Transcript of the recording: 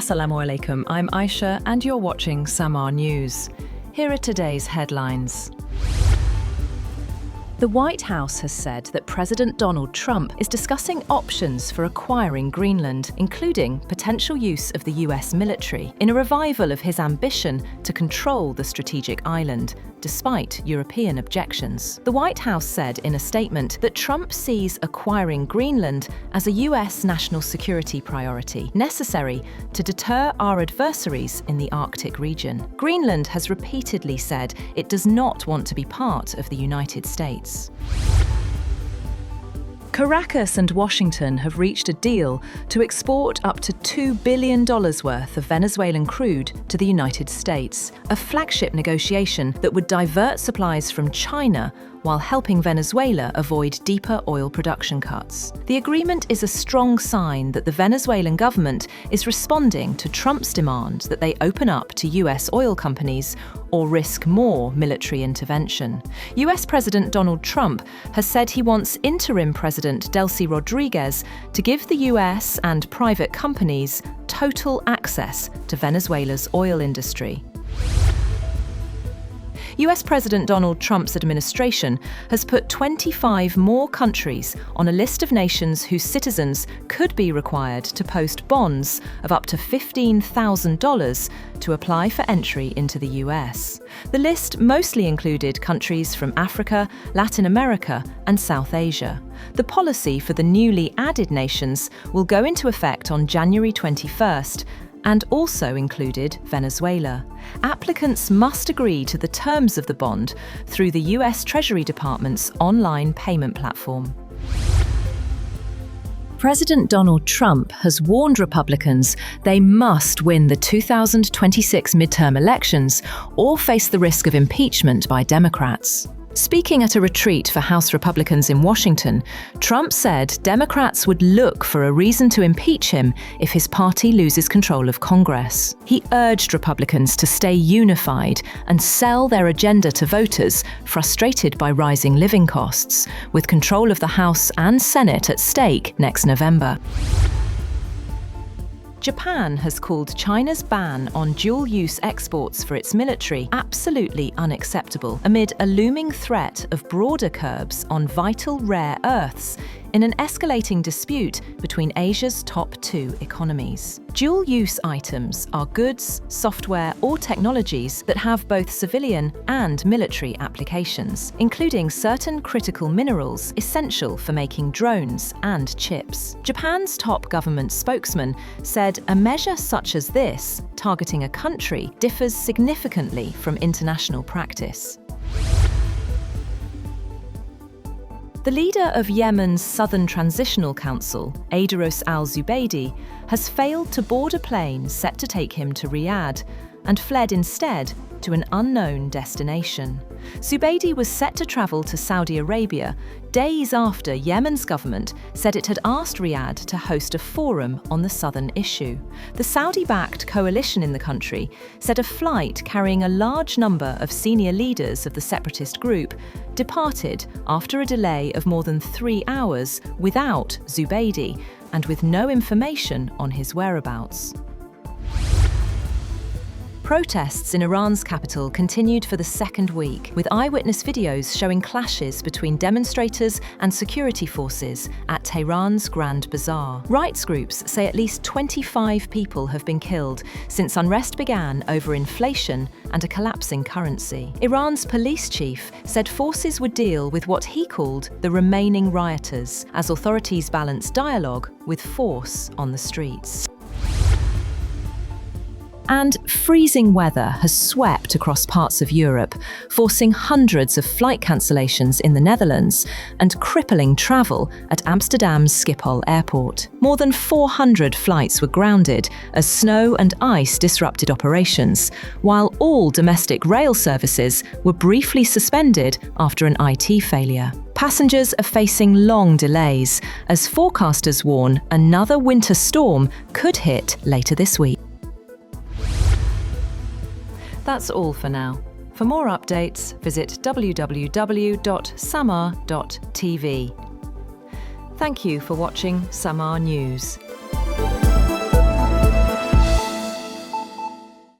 Assalamu alaikum, I'm Aisha and you're watching Samar News. Here are today's headlines. The White House has said that President Donald Trump is discussing options for acquiring Greenland, including potential use of the US military, in a revival of his ambition to control the strategic island, despite European objections. The White House said in a statement that Trump sees acquiring Greenland as a US national security priority, necessary to deter our adversaries in the Arctic region. Greenland has repeatedly said it does not want to be part of the United States. Caracas and Washington have reached a deal to export up to $2 billion worth of Venezuelan crude to the United States, a flagship negotiation that would divert supplies from China while helping Venezuela avoid deeper oil production cuts. The agreement is a strong sign that the Venezuelan government is responding to Trump's demand that they open up to US oil companies or risk more military intervention. US President Donald Trump has said he wants interim President Delcy Rodriguez to give the US and private companies total access to Venezuela's oil industry. US President Donald Trump's administration has put 25 more countries on a list of nations whose citizens could be required to post bonds of up to $15,000 to apply for entry into the US. The list mostly included countries from Africa, Latin America, and South Asia. The policy for the newly added nations will go into effect on January 21st, and also included Venezuela. Applicants must agree to the terms of the bond through the US Treasury Department's online payment platform. President Donald Trump has warned Republicans they must win the 2026 midterm elections or face the risk of impeachment by Democrats. Speaking at a retreat for House Republicans in Washington, Trump said Democrats would look for a reason to impeach him if his party loses control of Congress. He urged Republicans to stay unified and sell their agenda to voters frustrated by rising living costs, with control of the House and Senate at stake next November. Japan has called China's ban on dual-use exports for its military absolutely unacceptable, amid a looming threat of broader curbs on vital rare earths in an escalating dispute between Asia's top two economies. Dual-use items are goods, software, or technologies that have both civilian and military applications, including certain critical minerals essential for making drones and chips. Japan's top government spokesman said a measure such as this, targeting a country, differs significantly from international practice. The leader of Yemen's Southern Transitional Council, Aidaros al-Zubaydi, has failed to board a plane set to take him to Riyadh and fled instead to an unknown destination. Zubaydi was set to travel to Saudi Arabia days after Yemen's government said it had asked Riyadh to host a forum on the southern issue. The Saudi-backed coalition in the country said a flight carrying a large number of senior leaders of the separatist group departed after a delay of more than 3 hours without Zubaydi and with no information on his whereabouts. Protests in Iran's capital continued for the second week, with eyewitness videos showing clashes between demonstrators and security forces at Tehran's Grand Bazaar. Rights groups say at least 25 people have been killed since unrest began over inflation and a collapsing currency. Iran's police chief said forces would deal with what he called the remaining rioters, as authorities balance dialogue with force on the streets. And freezing weather has swept across parts of Europe, forcing hundreds of flight cancellations in the Netherlands and crippling travel at Amsterdam's Schiphol airport. More than 400 flights were grounded as snow and ice disrupted operations, while all domestic rail services were briefly suspended after an IT failure. Passengers are facing long delays as forecasters warn another winter storm could hit later this week. That's all for now. For more updates, visit www.samar.tv. Thank you for watching Samar News.